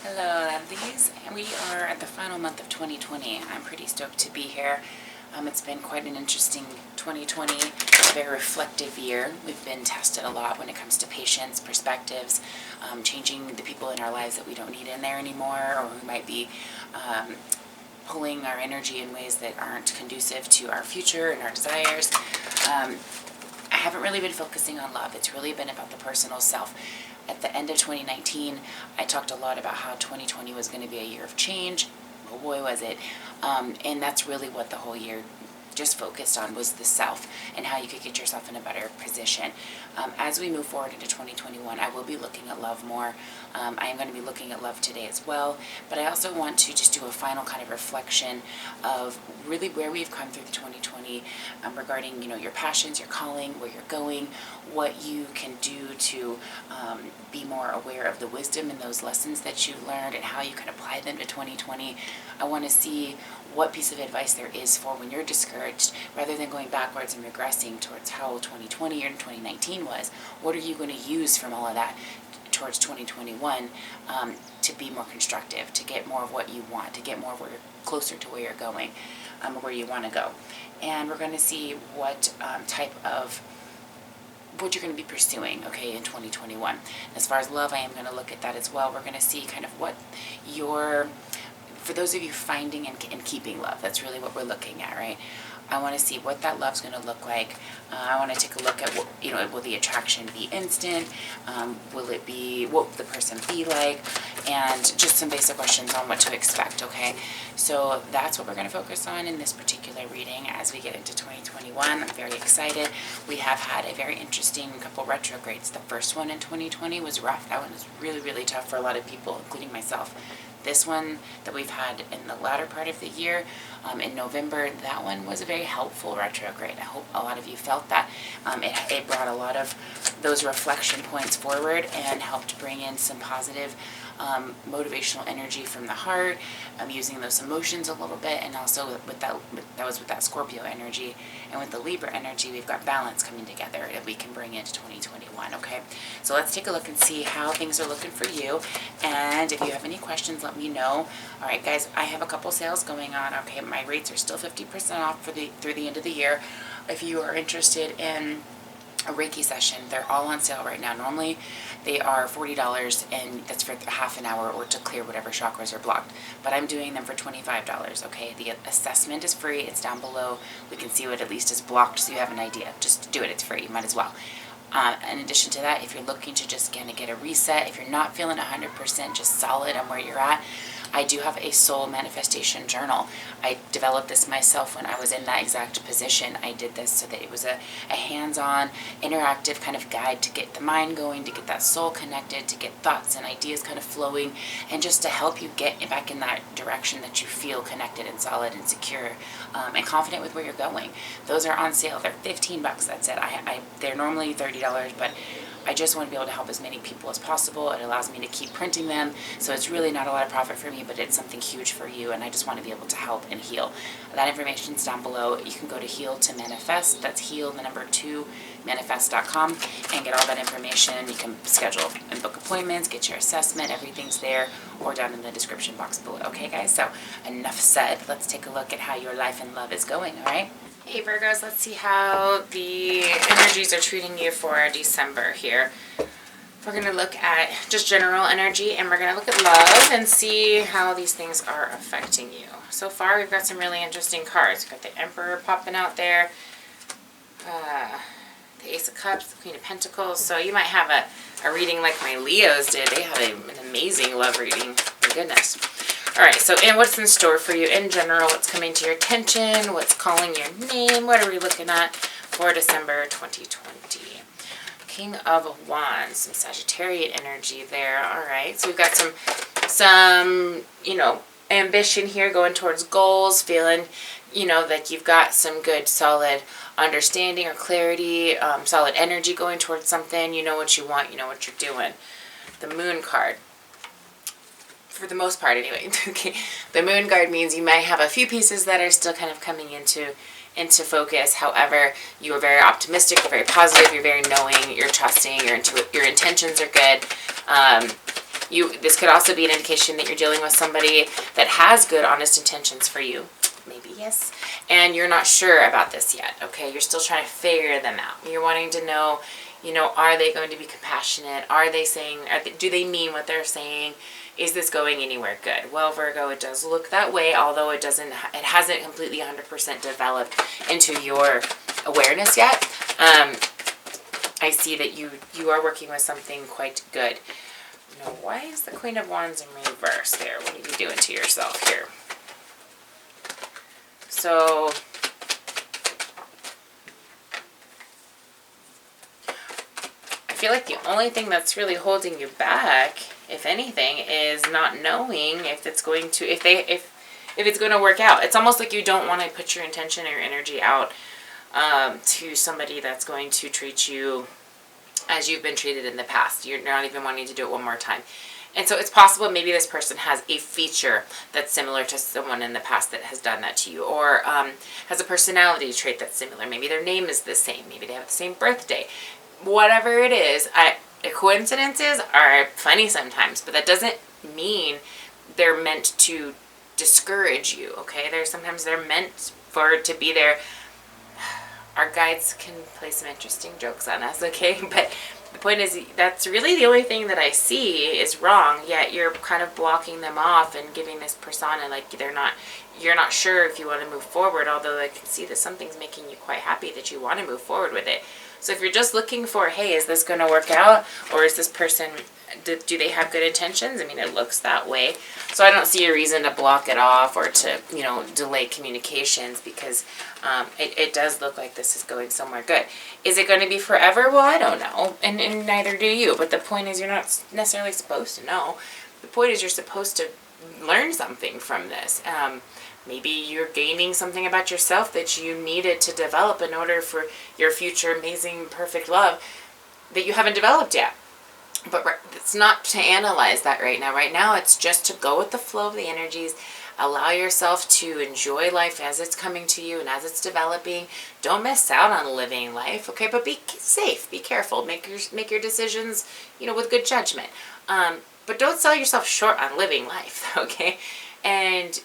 Hello, lovelies. We are at the final month of 2020. I'm pretty stoked to be here. It's been quite an interesting 2020, a very reflective year. We've been tested a lot when it comes to patience, perspectives, changing the people in our lives that we don't need in there anymore, or who might be pulling our energy in ways that aren't conducive to our future and our desires. I haven't really been focusing on love. It's really been about the personal self. At the end of 2019, I talked a lot about how 2020 was going to be a year of change. Oh boy, was it. And that's really what the whole year just focused on, was the self and how you could get yourself in a better position. As we move forward into 2021, I will be looking at love more. I am going to be looking at love today as well, but I also want to just do a final kind of reflection of really where we've come through the 2020 regarding, your passions, your calling, where you're going, what you can do to be more aware of the wisdom and those lessons that you learned and how you can apply them to 2020. I want to see what piece of advice there is for when you're discouraged, rather than going backwards and regressing towards how 2020 or 2019 was. What are you going to use from all of that towards 2021 to be more constructive, to get more of what you want, to get more of where you're closer to where you're going, where you want to go. And we're going to see what type of what you're going to be pursuing, okay, in 2021. As far as love, I am going to look at that as well. We're going to see kind of what for those of you finding and keeping love, that's really what we're looking at, right? I want to see what that love's going to look like. I want to take a look at what, will the attraction be instant? Will the person be like? And just some basic questions on what to expect, okay? So that's what we're going to focus on in this particular reading as we get into 2021. I'm very excited. We have had a very interesting couple retrogrades. The first one in 2020 was rough. That one was really, really tough for a lot of people, including myself. This one that we've had in the latter part of the year, in November, that one was a very helpful retrograde. I hope a lot of you felt that. It brought a lot of those reflection points forward and helped bring in some positive motivational energy from the heart. I'm using those emotions a little bit, and also with that Scorpio energy, and with the Libra energy, we've got balance coming together that we can bring into 2021. Okay, so let's take a look and see how things are looking for you. And if you have any questions, let me know. All right, guys, I have a couple sales going on. Okay, my rates are still 50% off through the end of the year. If you are interested in a Reiki session, they're all on sale right now. Normally they are $40, and that's for half an hour or to clear whatever chakras are blocked, but I'm doing them for $25. Okay, the assessment is free. It's down below. We can see what at least is blocked, so you have an idea. Just do it. It's free. You might as well. In addition to that, if you're looking to just kind of get a reset, if you're not feeling 100% just solid on where you're at, I do have a soul manifestation journal. I developed this myself when I was in that exact position. I did this so that it was a hands-on, interactive kind of guide to get the mind going, to get that soul connected, to get thoughts and ideas kind of flowing, and just to help you get back in that direction that you feel connected and solid and secure and confident with where you're going. Those are on sale. They're $15. That's it. They're normally $30, but I just want to be able to help as many people as possible. It allows me to keep printing them, so it's really not a lot of profit for me, but it's something huge for you, and I just want to be able to help and heal. That information is down below. You can go to Heal to Manifest. That's heal, the number 2, manifest.com, and get all that information. You can schedule and book appointments, get your assessment. Everything's there, or down in the description box below. Okay, guys, so enough said. Let's take a look at how your life and love is going, all right? Hey Virgos, let's see how the energies are treating you for December here. We're going to look at just general energy, and we're going to look at love and see how these things are affecting you. So far, we've got some really interesting cards. We've got the Emperor popping out there, the Ace of Cups, the Queen of Pentacles. So you might have a reading like my Leos did. They have an amazing love reading. My goodness. All right, so and what's in store for you in general? What's coming to your attention? What's calling your name? What are we looking at for December 2020? King of Wands, some Sagittarian energy there. All right, so we've got some ambition here, going towards goals, feeling, like you've got some good, solid understanding or clarity, solid energy going towards something. You know what you want. You know what you're doing. The Moon card. For the most part anyway. Okay. The Moon card means you might have a few pieces that are still kind of coming into focus. However, you are very optimistic, you're very positive, you're very knowing, you're trusting, your intentions are good. This could also be an indication that you're dealing with somebody that has good, honest intentions for you. Maybe yes. And you're not sure about this yet, okay? You're still trying to figure them out. You're wanting to know, are they going to be compassionate? Are they saying, do they mean what they're saying? Is this going anywhere good? Well, Virgo, it does look that way, although it hasn't completely 100% developed into your awareness yet. I see that you are working with something quite good. Now, why is the Queen of Wands in reverse there? What are you doing to yourself here? So, I feel like the only thing that's really holding you back, if anything, is not knowing if it's going to, if it's going to work out. It's almost like you don't want to put your intention or your energy out to somebody that's going to treat you as you've been treated in the past. You're not even wanting to do it one more time. And so it's possible maybe this person has a feature that's similar to someone in the past that has done that to you, or has a personality trait that's similar. Maybe their name is the same. Maybe they have the same birthday. Whatever it is, coincidences are funny sometimes, but that doesn't mean they're meant to discourage you, okay? Sometimes they're meant for it to be there. Our guides can play some interesting jokes on us, okay? But the point is, that's really the only thing that I see is wrong, yet you're kind of blocking them off and giving this persona like you're not sure if you want to move forward, although I can see that something's making you quite happy that you want to move forward with it. So if you're just looking for, hey, is this going to work out? Or is this person, do they have good intentions? I mean, it looks that way. So I don't see a reason to block it off or to, delay communications, because it does look like this is going somewhere good. Is it going to be forever? Well, I don't know. And neither do you. But the point is, you're not necessarily supposed to know. The point is, you're supposed to learn something from this. Maybe you're gaining something about yourself that you needed to develop in order for your future amazing, perfect love that you haven't developed yet. But it's not to analyze that right now. Right now, it's just to go with the flow of the energies. Allow yourself to enjoy life as it's coming to you and as it's developing. Don't miss out on living life, okay? But be safe. Be careful. Make your decisions, with good judgment. But don't sell yourself short on living life, okay? And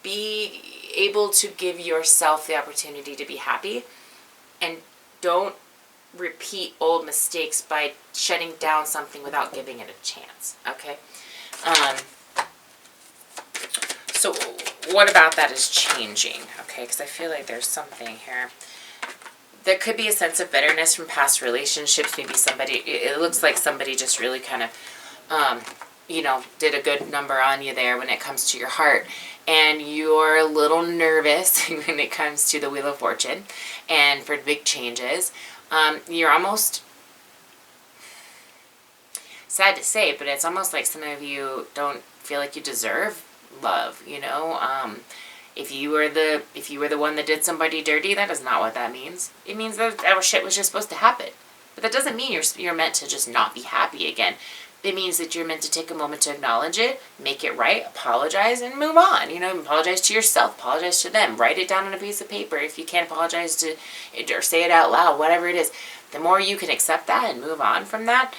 be able to give yourself the opportunity to be happy, and don't repeat old mistakes by shutting down something without giving it a chance, okay? So what about that is changing, okay? Because I feel like there's something here. There could be a sense of bitterness from past relationships. Maybe it looks like somebody just really kind of, did a good number on you there when it comes to your heart. And you're a little nervous when it comes to the Wheel of Fortune and for big changes. You're almost, sad to say, but it's almost like some of you don't feel like you deserve love, If you were the one that did somebody dirty, that is not what that means. It means that our shit was just supposed to happen. But that doesn't mean you're meant to just not be happy again. It means that you're meant to take a moment to acknowledge it, make it right, apologize, and move on. Apologize to yourself, apologize to them. Write it down on a piece of paper if you can't apologize to it, or say it out loud, whatever it is. The more you can accept that and move on from that,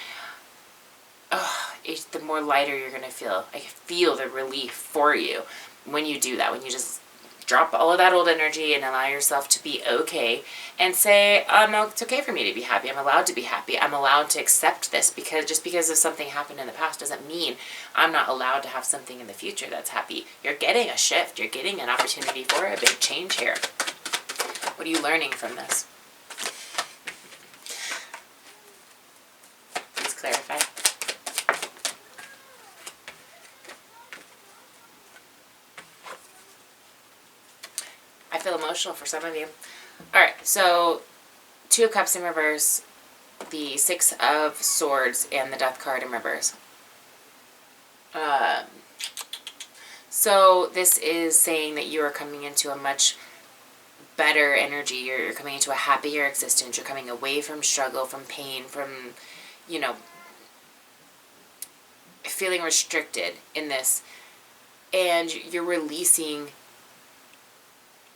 the more lighter you're going to feel. I feel the relief for you when you do that, when you just drop all of that old energy and allow yourself to be okay and say, no, it's okay for me to be happy. I'm allowed to be happy. I'm allowed to accept this, because just because of something happened in the past doesn't mean I'm not allowed to have something in the future that's happy. You're getting a shift. You're getting an opportunity for a big change here. What are you learning from this? Please clarify. I feel emotional for some of you. All right, so 2 of Cups in reverse, the 6 of Swords, and the Death card in reverse. So this is saying that you are coming into a much better energy. You're coming into a happier existence. You're coming away from struggle, from pain, from, feeling restricted in this. And you're releasing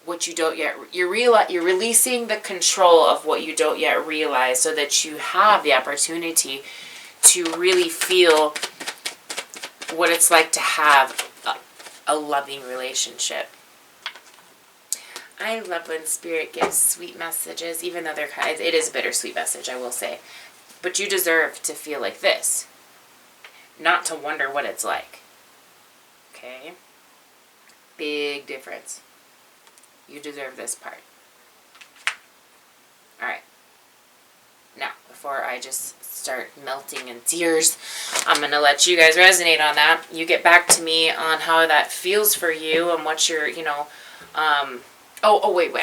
what you don't yet, you're releasing the control of what you don't yet realize, so that you have the opportunity to really feel what it's like to have a loving relationship. I love when Spirit gives sweet messages, even though it is a bittersweet message, I will say. But you deserve to feel like this, not to wonder what it's like. Okay? Big difference. You deserve this part. Alright. Now, before I just start melting in tears, I'm going to let you guys resonate on that. You get back to me on how that feels for you and what you're, wait.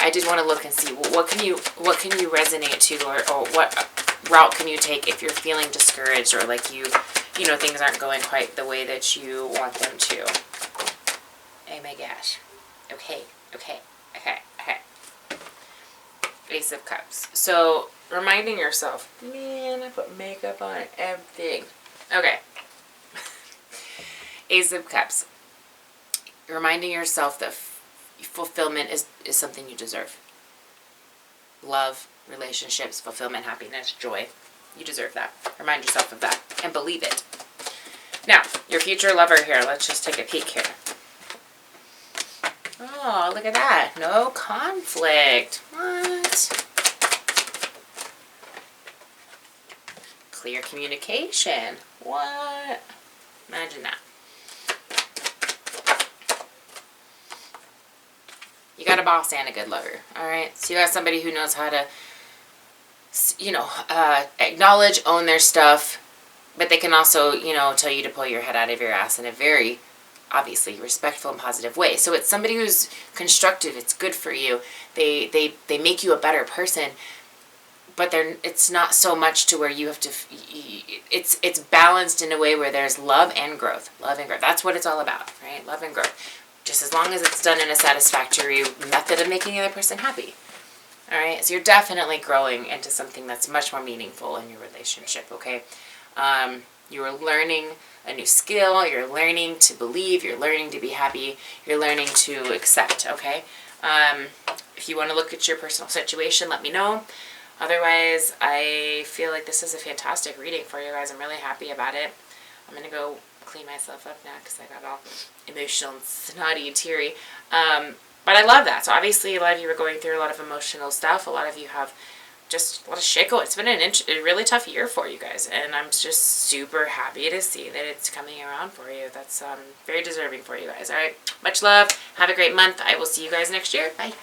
I did want to look and see what can you resonate to, or what route can you take if you're feeling discouraged, or like things aren't going quite the way that you want them to. Oh my gosh. Okay. Ace of Cups. So, reminding yourself, man, I put makeup on everything. Okay. Ace of Cups. Reminding yourself that fulfillment is something you deserve. Love, relationships, fulfillment, happiness, joy. You deserve that. Remind yourself of that and believe it. Now, your future lover here. Let's just take a peek here. Oh, look at that. No conflict. What? Clear communication. What? Imagine that. You got a boss and a good lover, all right? So you got somebody who knows how to, acknowledge, own their stuff, but they can also, tell you to pull your head out of your ass in a very, obviously, respectful and positive way. So it's somebody who's constructive. It's good for you. They make you a better person, but it's not so much to where you have to. It's balanced in a way where there's love and growth. Love and growth. That's what it's all about, right? Love and growth. Just as long as it's done in a satisfactory method of making the other person happy. All right? So you're definitely growing into something that's much more meaningful in your relationship, okay? You are learning a new skill. You're learning to believe. You're learning to be happy. You're learning to accept, okay? If you want to look at your personal situation, let me know. Otherwise, I feel like this is a fantastic reading for you guys. I'm really happy about it. I'm going to go clean myself up now because I got all emotional and snotty and teary. But I love that. So obviously a lot of you are going through a lot of emotional stuff. A lot of you have just a lot of shit going. It's been a really tough year for you guys. And I'm just super happy to see that it's coming around for you. That's very deserving for you guys. All right. Much love. Have a great month. I will see you guys next year. Bye.